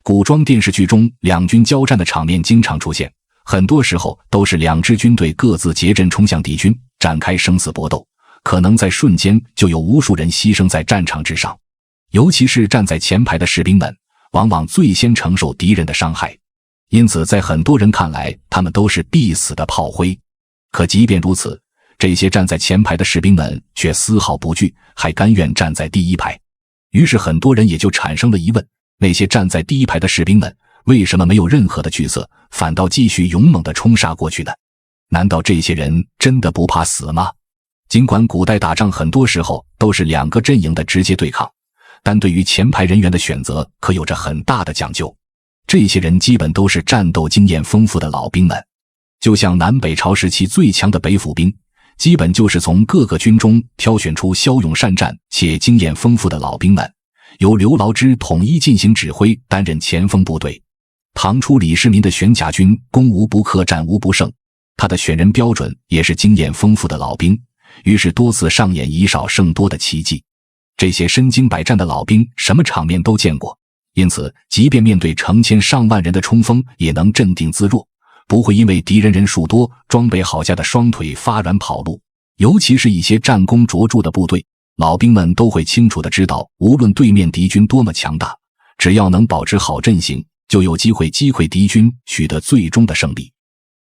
古装电视剧中两军交战的场面经常出现，很多时候都是两支军队各自结阵冲向敌军，展开生死搏斗，可能在瞬间就有无数人牺牲在战场之上。尤其是站在前排的士兵们，往往最先承受敌人的伤害，因此在很多人看来，他们都是必死的炮灰。可即便如此，这些站在前排的士兵们却丝毫不惧，还甘愿站在第一排。于是很多人也就产生了疑问，那些站在第一排的士兵们为什么没有任何的惧色，反倒继续勇猛地冲杀过去呢？难道这些人真的不怕死吗？尽管古代打仗很多时候都是两个阵营的直接对抗，但对于前排人员的选择可有着很大的讲究。这些人基本都是战斗经验丰富的老兵们，就像南北朝时期最强的北府兵，基本就是从各个军中挑选出骁勇善战且经验丰富的老兵们，由刘牢之统一进行指挥，担任前锋部队。唐初李世民的玄甲军攻无不克，战无不胜，他的选人标准也是经验丰富的老兵，于是多次上演以少胜多的奇迹。这些身经百战的老兵什么场面都见过，因此即便面对成千上万人的冲锋，也能镇定自若，不会因为敌人人数多，装备好下的双腿发软跑路。尤其是一些战功卓著的部队，老兵们都会清楚地知道，无论对面敌军多么强大，只要能保持好阵型，就有机会击溃敌军，取得最终的胜利。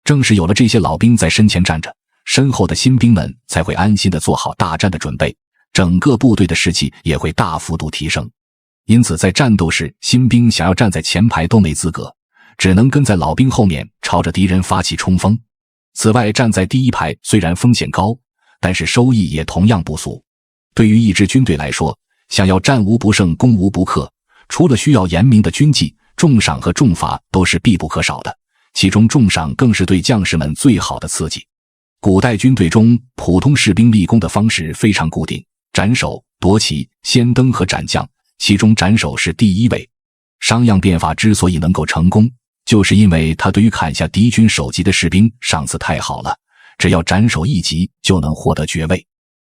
正是有了这些老兵在身前站着，身后的新兵们才会安心地做好大战的准备，整个部队的士气也会大幅度提升。因此在战斗时，新兵想要站在前排都没资格，只能跟在老兵后面朝着敌人发起冲锋。此外，站在第一排虽然风险高，但是收益也同样不俗。对于一支军队来说，想要战无不胜、攻无不克，除了需要严明的军纪，重赏和重罚都是必不可少的，其中重赏更是对将士们最好的刺激。古代军队中，普通士兵立功的方式非常固定，斩首、夺旗、先登和斩将，其中斩首是第一位。商鞅变法之所以能够成功，就是因为他对于砍下敌军首级的士兵赏赐太好了，只要斩首一级就能获得爵位。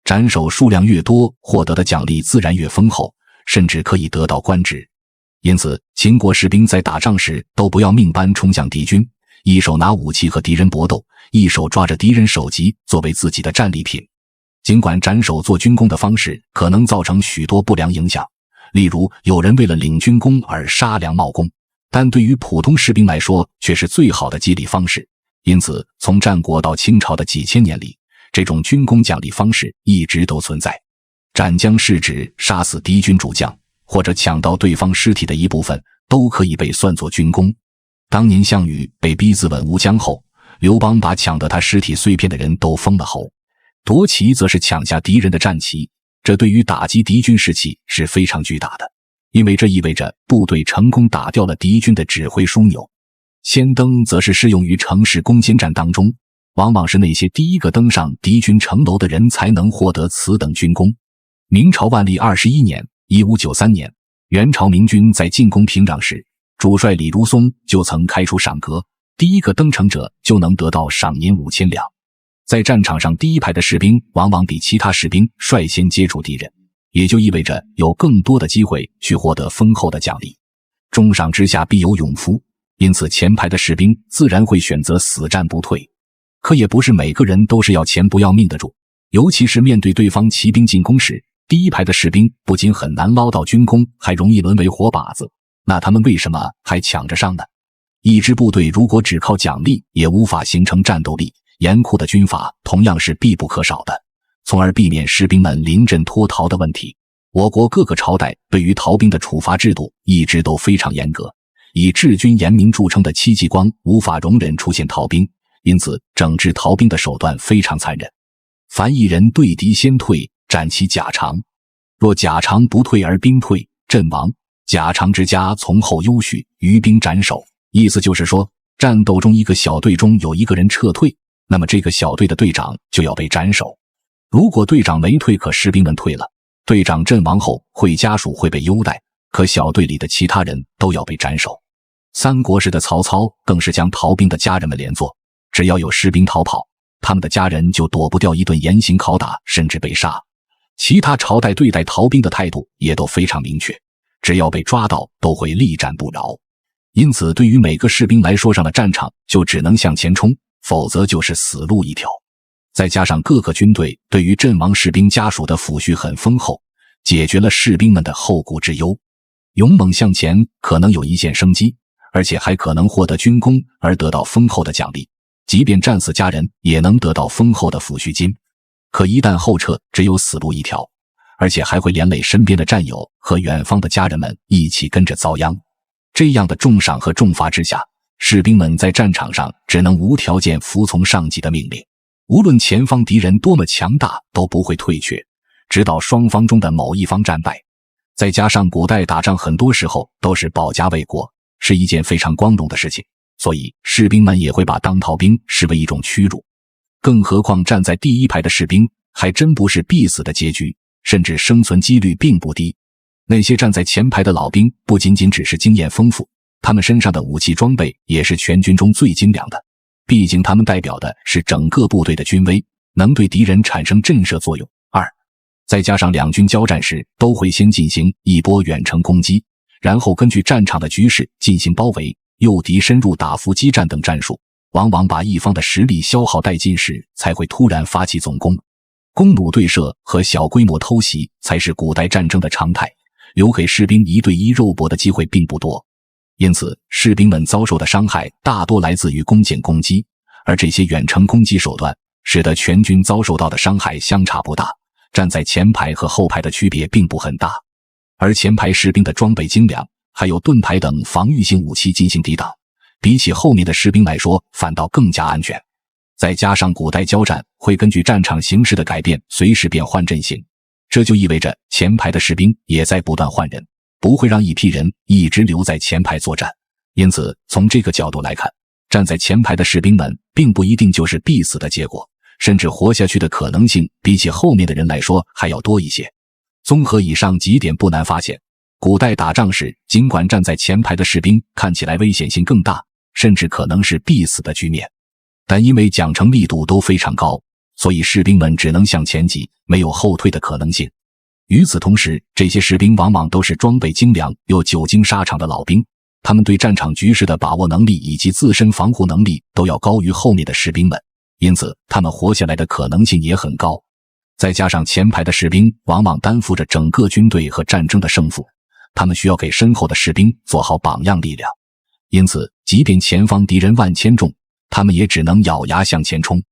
斩首数量越多，获得的奖励自然越丰厚，甚至可以得到官职。因此，秦国士兵在打仗时都不要命般冲向敌军，一手拿武器和敌人搏斗，一手抓着敌人首级作为自己的战利品。尽管斩首做军功的方式可能造成许多不良影响，例如有人为了领军功而杀良冒功，但对于普通士兵来说却是最好的激励方式。因此，从战国到清朝的几千年里，这种军功奖励方式一直都存在。斩将是指杀死敌军主将，或者抢到对方尸体的一部分，都可以被算作军功。当年项羽被逼自刎吴江后，刘邦把抢得他尸体碎片的人都封了侯。夺旗则是抢下敌人的战旗，这对于打击敌军士气是非常巨大的，因为这意味着部队成功打掉了敌军的指挥枢纽。先登则是适用于城市攻坚战当中，往往是那些第一个登上敌军城楼的人才能获得此等军功。明朝万历21年1593年，元朝明军在进攻平壤时，主帅李如松就曾开出赏格，第一个登城者就能得到赏银5000两。在战场上，第一排的士兵往往比其他士兵率先接触敌人，也就意味着有更多的机会去获得丰厚的奖励。重赏之下必有勇夫，因此前排的士兵自然会选择死战不退。可也不是每个人都是要钱不要命的主，尤其是面对对方骑兵进攻时，第一排的士兵不仅很难捞到军功，还容易沦为活靶子，那他们为什么还抢着上呢？一支部队如果只靠奖励也无法形成战斗力，严酷的军法同样是必不可少的，从而避免士兵们临阵脱逃的问题。我国各个朝代对于逃兵的处罚制度一直都非常严格，以治军严明著称的戚继光无法容忍出现逃兵，因此整治逃兵的手段非常残忍。凡一人对敌先退，斩其甲长，若甲长不退而兵退，阵亡，甲长之家从后优许，余兵斩首。意思就是说，战斗中一个小队中有一个人撤退，那么这个小队的队长就要被斩首。如果队长没退，可士兵们退了，队长阵亡后家属会被优待，可小队里的其他人都要被斩首。三国时的曹操更是将逃兵的家人们连坐，只要有士兵逃跑，他们的家人就躲不掉一顿严刑拷打，甚至被杀。其他朝代对待逃兵的态度也都非常明确，只要被抓到都会力斩不饶。因此对于每个士兵来说，上了战场就只能向前冲，否则就是死路一条。再加上各个军队对于阵亡士兵家属的抚恤很丰厚，解决了士兵们的后顾之忧。勇猛向前可能有一线生机，而且还可能获得军功而得到丰厚的奖励，即便战死家人也能得到丰厚的抚恤金。可一旦后撤，只有死路一条，而且还会连累身边的战友和远方的家人们一起跟着遭殃。这样的重赏和重罚之下，士兵们在战场上只能无条件服从上级的命令，无论前方敌人多么强大都不会退却，直到双方中的某一方战败。再加上古代打仗很多时候都是保家卫国，是一件非常光荣的事情，所以士兵们也会把当逃兵视为一种屈辱。更何况站在第一排的士兵还真不是必死的结局，甚至生存几率并不低。那些站在前排的老兵不仅仅只是经验丰富，他们身上的武器装备也是全军中最精良的，毕竟他们代表的是整个部队的军威，能对敌人产生震慑作用。再加上两军交战时都会先进行一波远程攻击，然后根据战场的局势进行包围、诱敌深入、打伏击战等战术，往往把一方的实力消耗殆尽时才会突然发起总攻。弓弩对射和小规模偷袭才是古代战争的常态，留给士兵一对一肉搏的机会并不多，因此士兵们遭受的伤害大多来自于弓箭攻击，而这些远程攻击手段使得全军遭受到的伤害相差不大，站在前排和后排的区别并不很大。而前排士兵的装备精良，还有盾牌等防御性武器进行抵挡，比起后面的士兵来说反倒更加安全。再加上古代交战会根据战场形势的改变随时变换阵型，这就意味着前排的士兵也在不断换人，不会让一批人一直留在前排作战。因此从这个角度来看，站在前排的士兵们并不一定就是必死的结果，甚至活下去的可能性比起后面的人来说还要多一些。综合以上几点，不难发现，古代打仗时尽管站在前排的士兵看起来危险性更大，甚至可能是必死的局面，但因为奖惩力度都非常高，所以士兵们只能向前挤，没有后退的可能性。与此同时，这些士兵往往都是装备精良又久经沙场的老兵，他们对战场局势的把握能力以及自身防护能力都要高于后面的士兵们，因此他们活下来的可能性也很高。再加上前排的士兵往往担负着整个军队和战争的胜负，他们需要给身后的士兵做好榜样力量，因此即便前方敌人万千众，他们也只能咬牙向前冲。